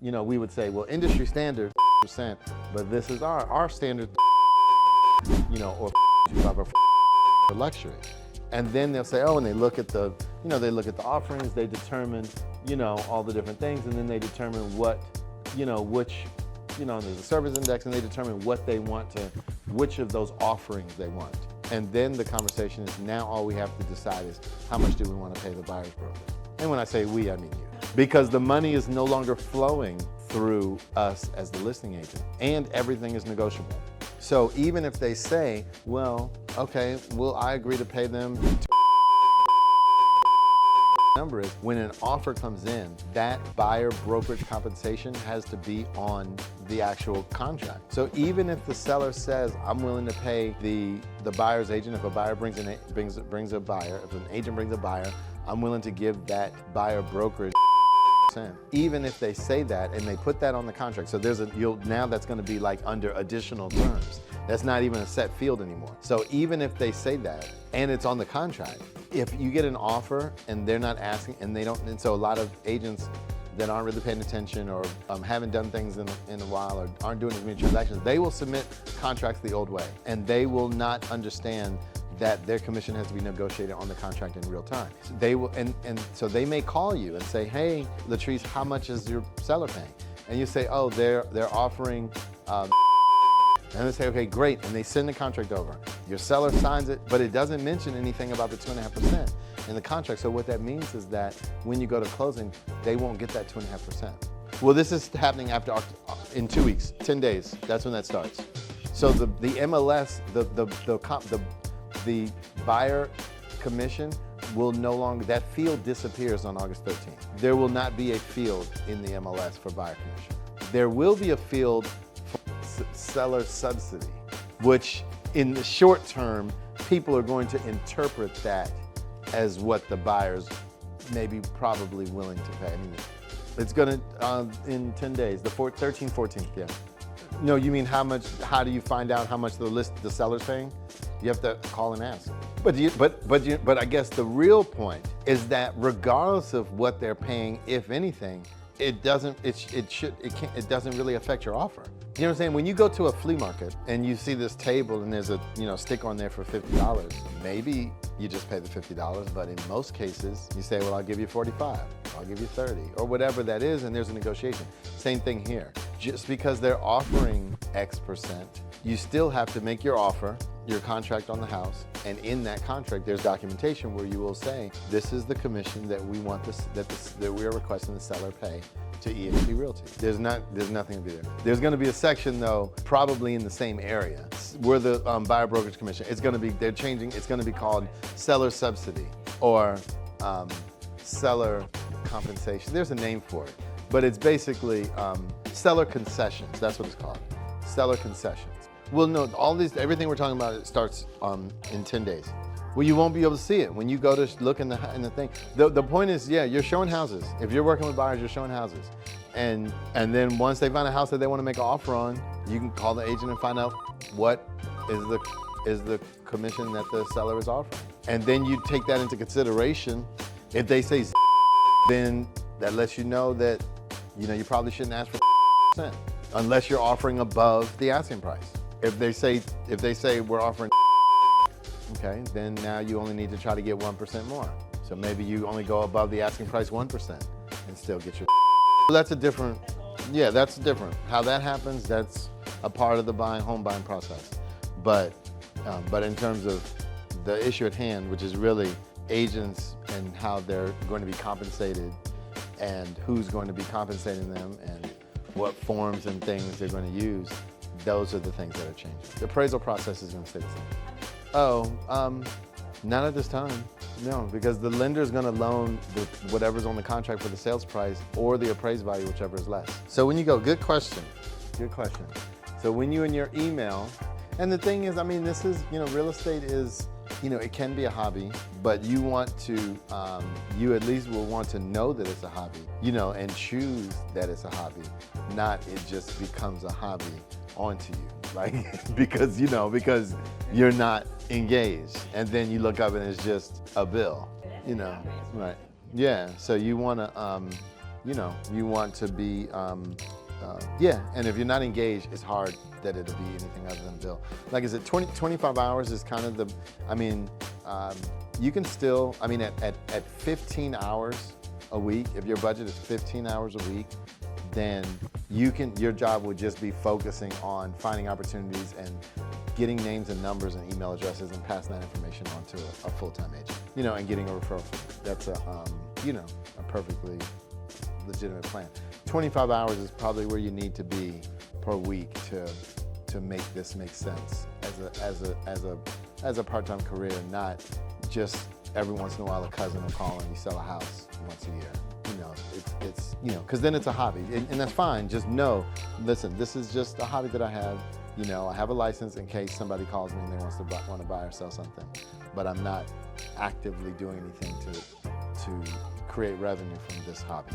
You know, we would say, well, industry standard percent, but this is our standard, you know, or for luxury. And then they'll say, oh, and they look at the, you know, they look at the offerings, they determine, you know, all the different things, and then they determine what, you know, which, you know, there's a service index, and they determine what they want to, which of those offerings they want. And then the conversation is, now all we have to decide is how much do we want to pay the buyer's broker? And when I say we, I mean you. Because the money is no longer flowing through us as the listing agent, and everything is negotiable. So even if they say, well, okay, well, I agree to pay them number is, when an offer comes in, that buyer brokerage compensation has to be on the actual contract. So even if the seller says, I'm willing to pay the buyer's agent, if a buyer brings a buyer, if an agent brings a buyer, I'm willing to give that buyer brokerage. Even if they say that and they put that on the contract, so there's now that's going to be like under additional terms. That's not even a set field anymore. So even if they say that and it's on the contract, if you get an offer and they're not asking and they don't, and so a lot of agents that aren't really paying attention or haven't done things in a while or aren't doing as many transactions, they will submit contracts the old way, and they will not understand that their commission has to be negotiated on the contract in real time. They will, and so they may call you and say, hey, Latrice, how much is your seller paying? And you say, oh, they're offering, and they say, okay, great, and they send the contract over. Your seller signs it, but it doesn't mention anything about the 2.5% in the contract. So what that means is that when you go to closing, they won't get that 2.5%. Well, this is happening in 2 weeks, 10 days. That's when that starts. So the MLS, the buyer commission will no longer, that field disappears on August 13th. There will not be a field in the MLS for buyer commission. There will be a field for seller subsidy, which in the short term, people are going to interpret that as what the buyers may be probably willing to pay. I mean, it's gonna, in 10 days, the 13th, 14th, yeah. No, you mean how do you find out how much the seller's paying? You have to call and ask. But I guess the real point is that regardless of what they're paying, if anything, it doesn't really affect your offer. You know what I'm saying? When you go to a flea market and you see this table and there's a sticker on there for $50, maybe you just pay the $50, but in most cases you say, well, I'll give you 45, I'll give you 30, or whatever that is, and there's a negotiation. Same thing here. Just because they're offering X%, you still have to make your offer, your contract on the house, and in that contract there's documentation where you will say, this is the commission that we want that we are requesting the seller pay to EXP Realty. There's nothing to be there. There's going to be a section though, probably in the same area, where the buyer brokerage commission. It's going to be, they're changing. It's going to be called seller subsidy or seller compensation. There's a name for it, but it's basically seller concessions. That's what it's called, seller concessions. Well, no, everything we're talking about, it starts in 10 days. Well, you won't be able to see it when you go to look in the thing. The point is, yeah, you're showing houses. If you're working with buyers, you're showing houses. And then once they find a house that they want to make an offer on, you can call the agent and find out what is the commission that the seller is offering. And then you take that into consideration. If they say then that lets you know that you probably shouldn't ask for unless you're offering above the asking price. If they say we're offering, okay, then now you only need to try to get 1% more. So maybe you only go above the asking price 1% and still get your. That's different. How that happens, that's a part of the home buying process. But in terms of the issue at hand, which is really agents and how they're going to be compensated and who's going to be compensating them and what forms and things they're going to use, those are the things that are changing. The appraisal process is going to stay the same. Oh, not at this time. No, because the lender is going to loan whatever's on the contract for the sales price or the appraised value, whichever is less. So when you go, good question. So when you in your email, and the thing is, I mean, this is, real estate is, it can be a hobby, but you want to, you at least will want to know that it's a hobby, and choose that it's a hobby, not it just becomes a hobby onto you, because you're not engaged, and then you look up and it's just a bill, right? Yeah, so you want to, you want to be, yeah, and if you're not engaged, it's hard that it'll be anything other than bill. Like I said, 25 hours is kind of the, you can still, at 15 hours a week, if your budget is 15 hours a week, then your job would just be focusing on finding opportunities and getting names and numbers and email addresses and passing that information on to a full-time agent, and getting a referral. That's a perfectly legitimate plan. 25 hours is probably where you need to be per week to make this make sense as a part-time career, not just every once in a while a cousin will call and you sell a house once a year. It's because then it's a hobby, and that's fine. Just know, listen, this is just a hobby that I have. I have a license in case somebody calls me and they want to buy or sell something, but I'm not actively doing anything to create revenue from this hobby.